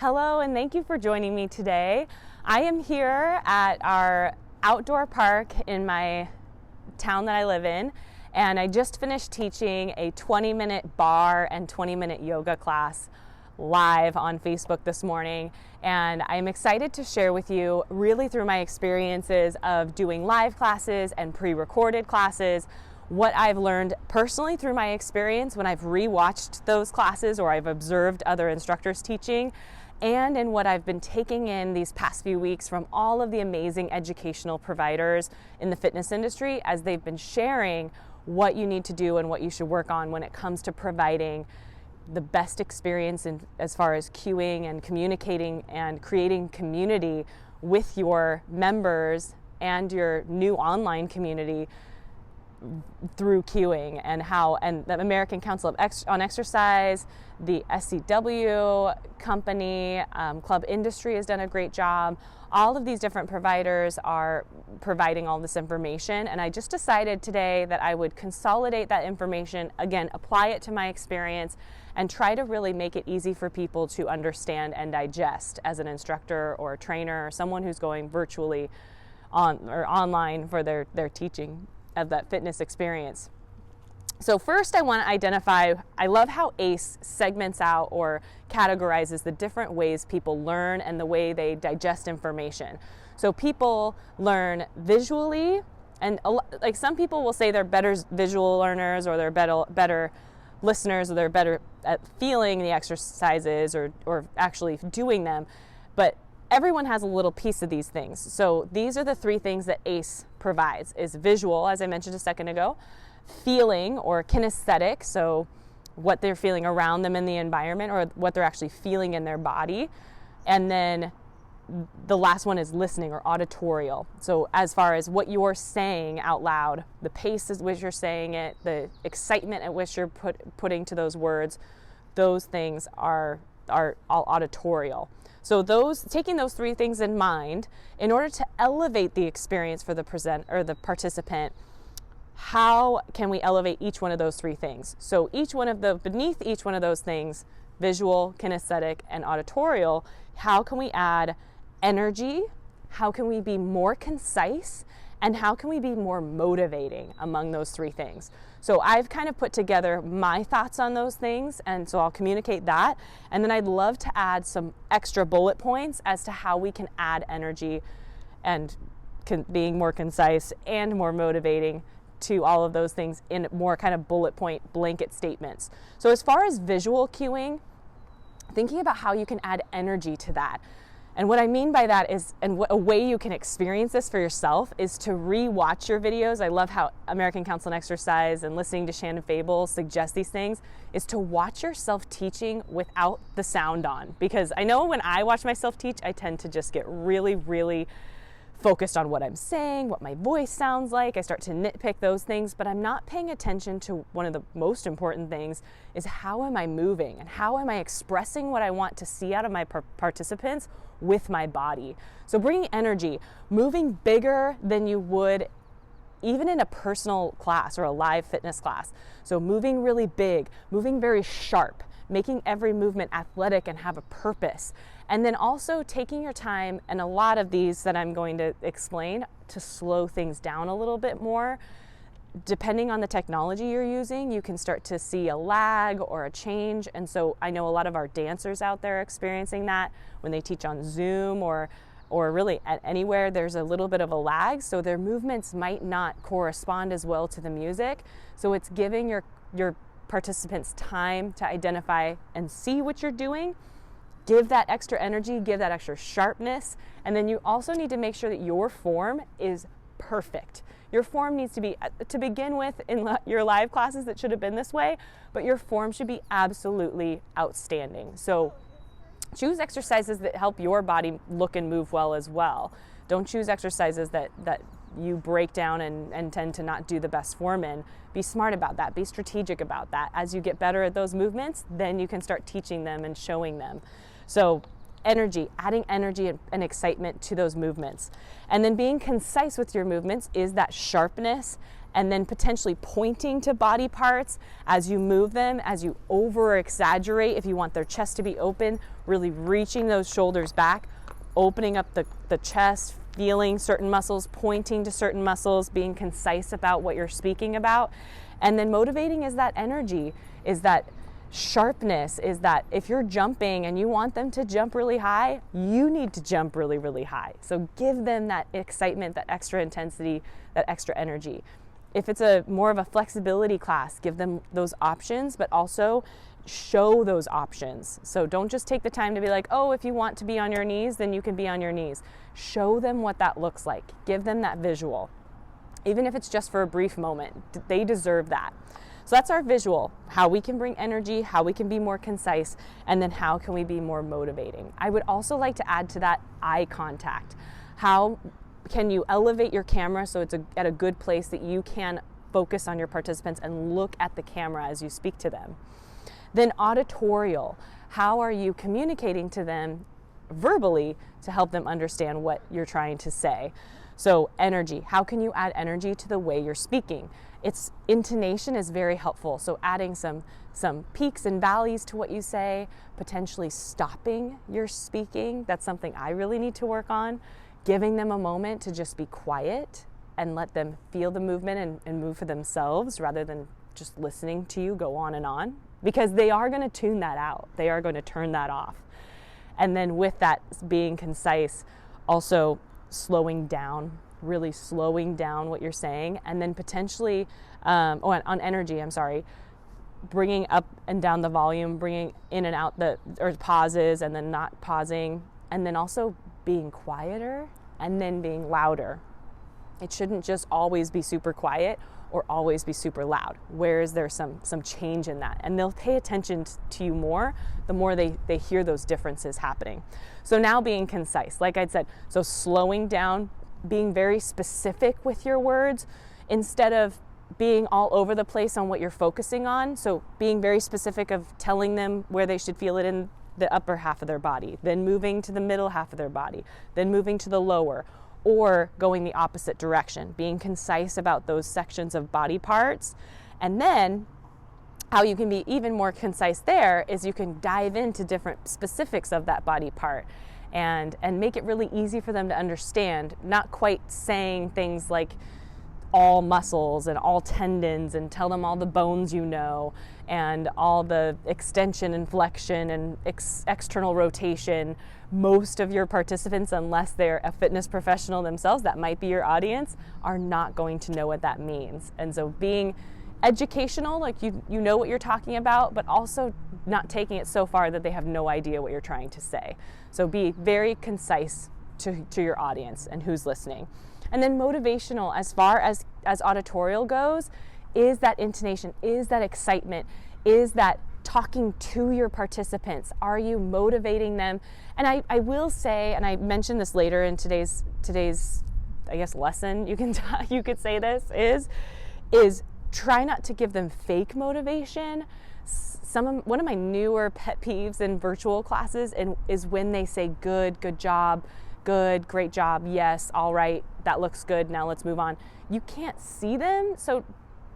Hello, and thank you for joining me today. I am here at our outdoor park in my town that I live in, and I just finished teaching a 20-minute bar and 20-minute yoga class live on Facebook this morning, and I'm excited to share with you really through my experiences of doing live classes and pre-recorded classes what I've learned personally through my experience when I've rewatched those classes or I've observed other instructors teaching, and in what I've been taking in these past few weeks from all of the amazing educational providers in the fitness industry as they've been sharing what you need to do and what you should work on when it comes to providing the best experience as far as cueing and communicating and creating community with your members and your new online community through cueing, and the American Council on Exercise, the SCW company, Club Industry has done a great job. All of these different providers are providing all this information, and I just decided today that I would consolidate that information, again, apply it to my experience, and try to really make it easy for people to understand and digest as an instructor or a trainer or someone who's going virtually on or online for their teaching of that fitness experience. So first I want to identify, I love how ACE segments out or categorizes the different ways people learn and the way they digest information. So people learn visually, and like some people will say they're better visual learners, or they're better listeners, or they're better at feeling the exercises or actually doing them. But everyone has a little piece of these things. So these are the three things that ACE provides: is visual, as I mentioned a second ago, feeling or kinesthetic, so what they're feeling around them in the environment or what they're actually feeling in their body. And then the last one is listening or auditorial. So as far as what you're saying out loud, the pace at which you're saying it, the excitement at which you're putting to those words, those things are all auditorial. So taking those three things in mind, in order to elevate the experience for the participant, how can we elevate each one of those three things? So beneath each one of those things, visual, kinesthetic, and auditorial, how can we add energy? How can we be more concise? And how can we be more motivating among those three things? So I've kind of put together my thoughts on those things, and so I'll communicate that. And then I'd love to add some extra bullet points as to how we can add energy and being more concise and more motivating to all of those things in more kind of bullet point blanket statements. So as far as visual cueing, thinking about how you can add energy to that. And what I mean by that is, and a way you can experience this for yourself is to re-watch your videos. I love how American Council on Exercise and listening to Shannon Fable suggest these things, is to watch yourself teaching without the sound on. Because I know when I watch myself teach, I tend to just get really, really focused on what I'm saying, what my voice sounds like. I start to nitpick those things, but I'm not paying attention to one of the most important things, is how am I moving and how am I expressing what I want to see out of my participants with my body. So bringing energy, moving bigger than you would even in a personal class or a live fitness class. So moving really big, moving very sharp, making every movement athletic and have a purpose. And then also taking your time, and a lot of these that I'm going to explain, to slow things down a little bit more. Depending on the technology you're using, you can start to see a lag or a change. And so I know a lot of our dancers out there are experiencing that when they teach on Zoom or really at anywhere, there's a little bit of a lag. So their movements might not correspond as well to the music. So it's giving your participants time to identify and see what you're doing. Give that extra energy, give that extra sharpness, and then you also need to make sure that your form is perfect. Your form needs to be, to begin with, in your live classes, that should have been this way, but your form should be absolutely outstanding. So choose exercises that help your body look and move well as well. Don't choose exercises that you break down and tend to not do the best form in. Be smart about that. Be strategic about that. As you get better at those movements, then you can start teaching them and showing them. So energy, adding energy and excitement to those movements. And then being concise with your movements is that sharpness and then potentially pointing to body parts as you move them, as you over exaggerate. If you want their chest to be open, really reaching those shoulders back, opening up the chest, feeling certain muscles, pointing to certain muscles, being concise about what you're speaking about. And then motivating is that energy, is that sharpness, is that if you're jumping and you want them to jump really high, you need to jump really, really high. So give them that excitement, that extra intensity, that extra energy. If it's more of a flexibility class, give them those options, but also show those options. So don't just take the time to be like, oh, if you want to be on your knees, then you can be on your knees. Show them what that looks like. Give them that visual. Even if it's just for a brief moment, they deserve that. So that's our visual, how we can bring energy, how we can be more concise, and then how can we be more motivating. I would also like to add to that eye contact. How can you elevate your camera so it's at a good place that you can focus on your participants and look at the camera as you speak to them? Then auditorial, how are you communicating to them verbally to help them understand what you're trying to say? So energy, how can you add energy to the way you're speaking? Its intonation is very helpful. So adding some peaks and valleys to what you say, potentially stopping your speaking. That's something I really need to work on. Giving them a moment to just be quiet and let them feel the movement and move for themselves rather than just listening to you go on and on, because they are going to tune that out. They are going to turn that off. And then with that being concise, also slowing down, really slowing down what you're saying, and then potentially, on energy, bringing up and down the volume, bringing in and out or pauses and then not pausing, and then also being quieter and then being louder. It shouldn't just always be super quiet or always be super loud. Where is there some change in that? And they'll pay attention to you more the more they hear those differences happening. So now being concise, like I said, so slowing down, being very specific with your words instead of being all over the place on what you're focusing on. So being very specific of telling them where they should feel it in the upper half of their body, then moving to the middle half of their body, then moving to the lower, or going the opposite direction, being concise about those sections of body parts. And then how you can be even more concise there is you can dive into different specifics of that body part and make it really easy for them to understand, not quite saying things like all muscles and all tendons and tell them all the bones you know and all the extension and flexion and external rotation. Most of your participants, unless they're a fitness professional themselves, that might be your audience, are not going to know what that means. And so being educational, like you know what you're talking about, but also not taking it so far that they have no idea what you're trying to say. So be very concise to your audience and who's listening. And then motivational, as far as auditorial goes, is that intonation, is that excitement, is that talking to your participants. Are you motivating them? And I will say, and I mentioned this later in today's I guess lesson, you could say this is try not to give them fake motivation. One of my newer pet peeves in virtual classes is when they say good job, good, great job, yes, all right, that looks good, now let's move on. You can't see them, so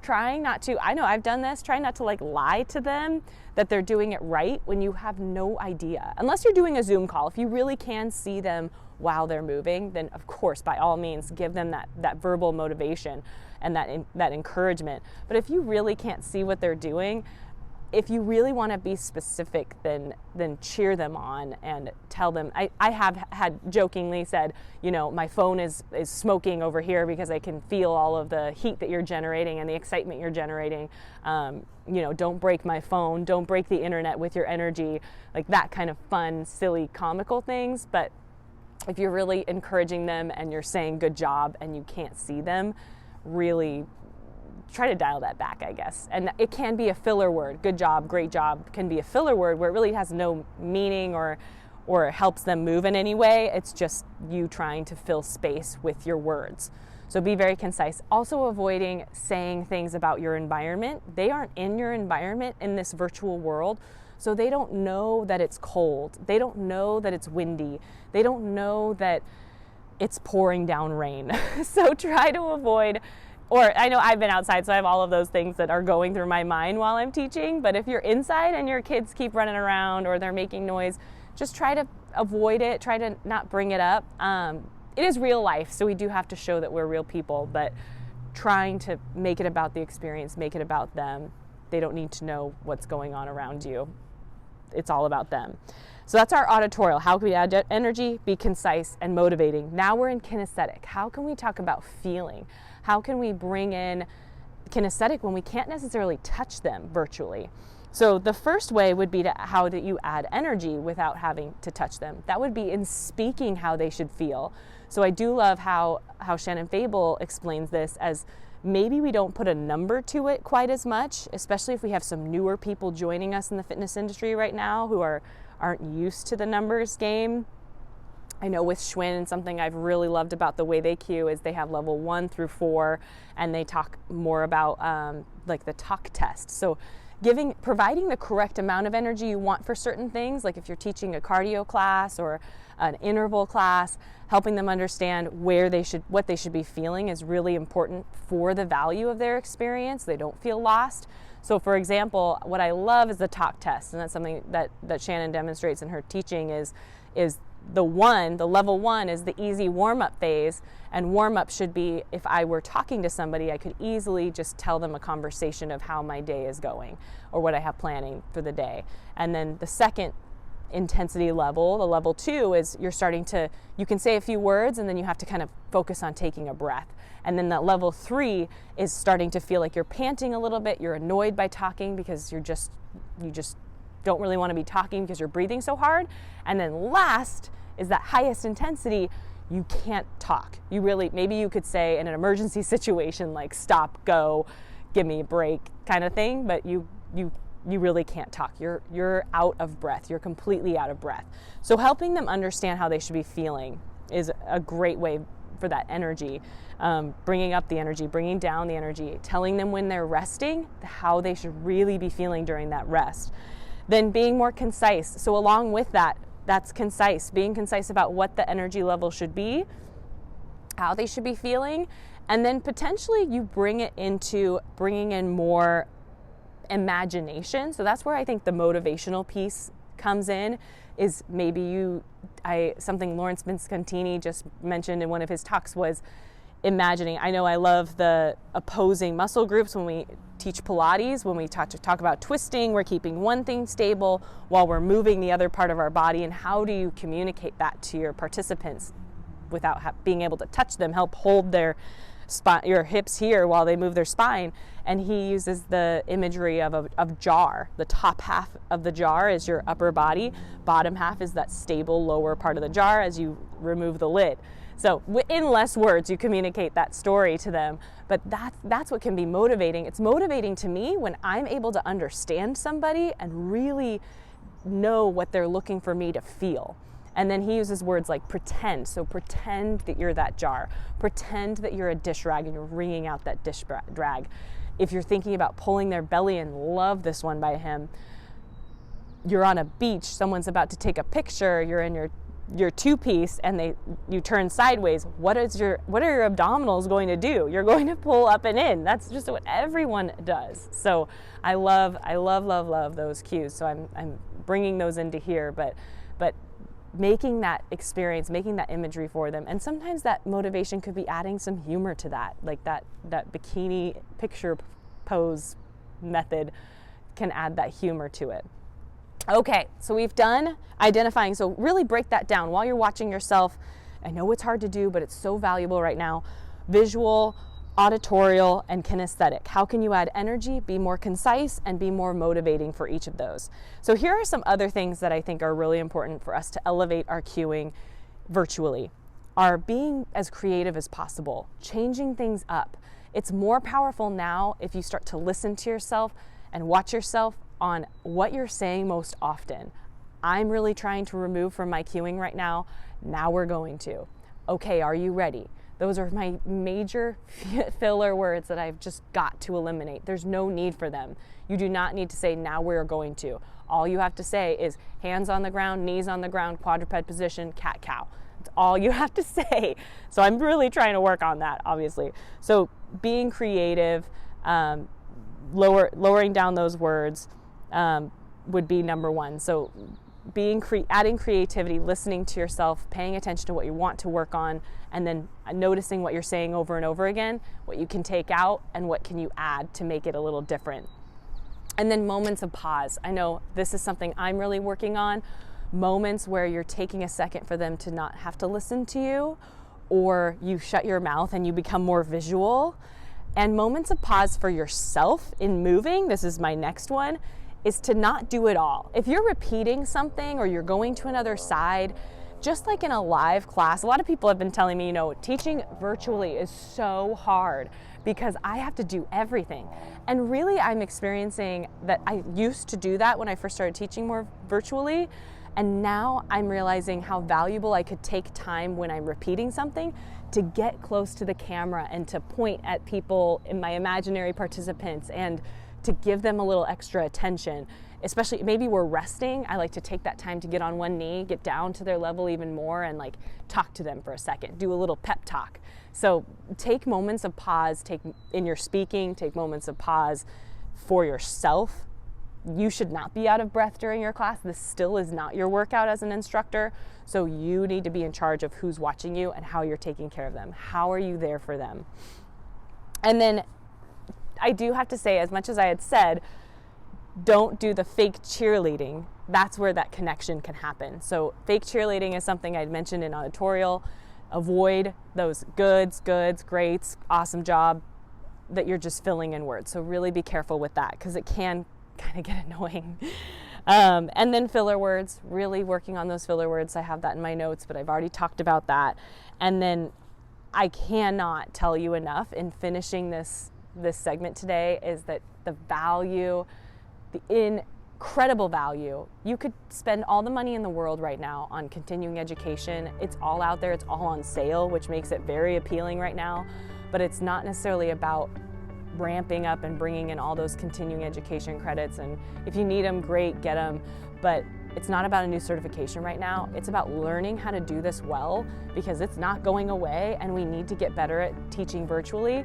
trying not to, I know I've done this, trying not to lie to them that they're doing it right when you have no idea. Unless you're doing a Zoom call, if you really can see them while they're moving, then of course, by all means, give them that verbal motivation and that encouragement. But if you really can't see what they're doing, if you really want to be specific, then cheer them on and tell them. I have had jokingly said, my phone is smoking over here because I can feel all of the heat that you're generating and the excitement you're generating. Don't break my phone, don't break the internet with your energy, like that kind of fun, silly, comical things. But if you're really encouraging them and you're saying good job and you can't see them, really try to dial that back, I guess. And it can be a filler word. Good job, great job can be a filler word where it really has no meaning or helps them move in any way. It's just you trying to fill space with your words. So be very concise. Also avoiding saying things about your environment. They aren't in your environment in this virtual world, so they don't know that it's cold. They don't know that it's windy. They don't know that it's pouring down rain. So try to avoid or I know I've been outside, so I have all of those things that are going through my mind while I'm teaching. But if you're inside and your kids keep running around or they're making noise, just try to avoid it. Try to not bring it up. It is real life, so we do have to show that we're real people, but trying to make it about the experience, make it about them. They don't need to know what's going on around you. It's all about them. So that's our auditorial. How can we add energy, be concise, and motivating? Now we're in kinesthetic. How can we talk about feeling? How can we bring in kinesthetic when we can't necessarily touch them virtually? So the first way would be how do you add energy without having to touch them? That would be in speaking how they should feel. So I do love how Shannon Fable explains this as maybe we don't put a number to it quite as much, especially if we have some newer people joining us in the fitness industry right now who aren't used to the numbers game. I know with Schwinn, something I've really loved about the way they cue is they have level 1 through 4, and they talk more about like the talk test. So providing the correct amount of energy you want for certain things, like if you're teaching a cardio class or an interval class, helping them understand what they should be feeling is really important for the value of their experience. They don't feel lost. So for example, what I love is the talk test, and that's something that Shannon demonstrates in her teaching is the level 1 is the easy warm-up phase, and warm-up should be, if I were talking to somebody, I could easily just tell them a conversation of how my day is going or what I have planning for the day. And then the second intensity level, the level 2, is you can say a few words and then you have to kind of focus on taking a breath. And then that level 3 is starting to feel like you're panting a little bit, you're annoyed by talking because you just don't really want to be talking because you're breathing so hard. And then last is that highest intensity, you can't talk. Maybe you could say in an emergency situation like stop, go, give me a break kind of thing, but you really can't talk. You're out of breath. You're completely out of breath. So helping them understand how they should be feeling is a great way for that energy. Bringing up the energy, bringing down the energy, telling them when they're resting, how they should really be feeling during that rest. Then being more concise. So along with that's concise. Being concise about what the energy level should be, how they should be feeling, and then potentially you bring it into bringing in more imagination. So that's where I think the motivational piece comes in, is maybe something Lawrence Viscontini just mentioned in one of his talks was imagining. I know I love the opposing muscle groups when we teach Pilates. When we talk about twisting, we're keeping one thing stable while we're moving the other part of our body. And how do you communicate that to your participants without being able to touch them? Help hold your hips here while they move their spine. And he uses the imagery of jar. The top half of the jar is your upper body. Bottom half is that stable lower part of the jar as you remove the lid. So in less words, you communicate that story to them, but that's what can be motivating. It's motivating to me when I'm able to understand somebody and really know what they're looking for me to feel. And then he uses words like pretend. So pretend that you're that jar. Pretend that you're a dish rag and you're wringing out that dish rag. If you're thinking about pulling their belly in, love this one by him. You're on a beach, someone's about to take a picture, you're in your two-piece and you turn sideways. What are your abdominals going to do? You're going to pull up and in. That's just what everyone does. So I love those cues. So I'm bringing those into here, but making that experience, making that imagery for them. And sometimes that motivation could be adding some humor to that, like that bikini picture pose method can add that humor to it. Okay, so we've done identifying. So really break that down while you're watching yourself. I know it's hard to do, but it's so valuable right now. Visual, auditorial, and kinesthetic. How can you add energy, be more concise, and be more motivating for each of those? So here are some other things that I think are really important for us to elevate our cueing virtually. Are being as creative as possible, changing things up. It's more powerful now if you start to listen to yourself and watch yourself on what you're saying most often. I'm really trying to remove from my cueing right now. Now we're going to. Okay, are you ready? Those are my major filler words that I've just got to eliminate. There's no need for them. You do not need to say now we're going to. All you have to say is hands on the ground, knees on the ground, quadruped position, cat-cow. It's all you have to say. So I'm really trying to work on that, obviously. So being creative, lowering down those words would be number one. So adding creativity, listening to yourself, paying attention to what you want to work on, and then noticing what you're saying over and over again, what you can take out and what can you add to make it a little different. And then moments of pause. I know this is something I'm really working on. Moments where you're taking a second for them to not have to listen to you, or you shut your mouth and you become more visual. And moments of pause for yourself in moving, this is my next one, is to not do it all. If you're repeating something or you're going to another side, just like in a live class, a lot of people have been telling me, teaching virtually is so hard because I have to do everything. And really, I'm experiencing that I used to do that when I first started teaching more virtually. And now I'm realizing how valuable I could take time when I'm repeating something to get close to the camera and to point at people in my imaginary participants and to give them a little extra attention. Especially maybe we're resting, I like to take that time to get on one knee, get down to their level even more, and talk to them for a second, do a little pep talk. So take moments of pause, in your speaking, take moments of pause for yourself. You should not be out of breath during your class. This still is not your workout as an instructor. So you need to be in charge of who's watching you and how you're taking care of them. How are you there for them? And then I do have to say, as much as I had said, don't do the fake cheerleading. That's where that connection can happen. So fake cheerleading is something I'd mentioned in auditorial. Avoid those goods, greats, awesome job that you're just filling in words. So really be careful with that because it can kind of get annoying. And then filler words, really working on those filler words. I have that in my notes, but I've already talked about that. And then I cannot tell you enough in finishing this segment today is that the value, the incredible value, you could spend all the money in the world right now on continuing education. It's all out there, it's all on sale, which makes it very appealing right now, but it's not necessarily about ramping up and bringing in all those continuing education credits. And if you need them, great, get them, but it's not about a new certification right now. It's about learning how to do this well because it's not going away and we need to get better at teaching virtually.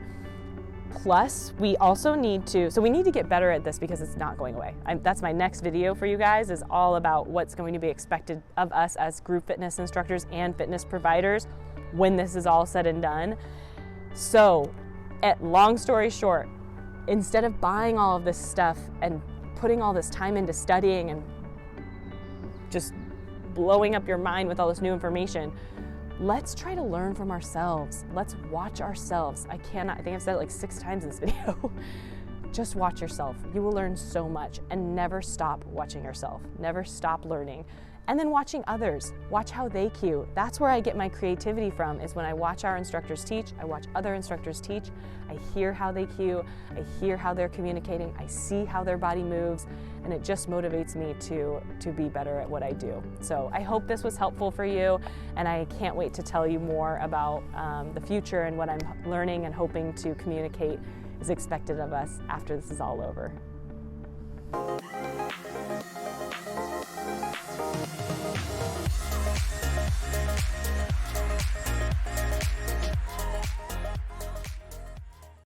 Plus, we also need to get better at this because it's not going away. That's my next video for you guys, is all about what's going to be expected of us as group fitness instructors and fitness providers when this is all said and done. So, long story short, instead of buying all of this stuff and putting all this time into studying and just blowing up your mind with all this new information, let's try to learn from ourselves. Let's watch ourselves. I think I've said it like 6 times in this video. Just watch yourself. You will learn so much, and never stop watching yourself. Never stop learning. And then watching others. Watch how they cue. That's where I get my creativity from, is when I watch our instructors teach, I watch other instructors teach, I hear how they cue, I hear how they're communicating, I see how their body moves, and it just motivates me to be better at what I do. So I hope this was helpful for you, and I can't wait to tell you more about the future and what I'm learning and hoping to communicate is expected of us after this is all over.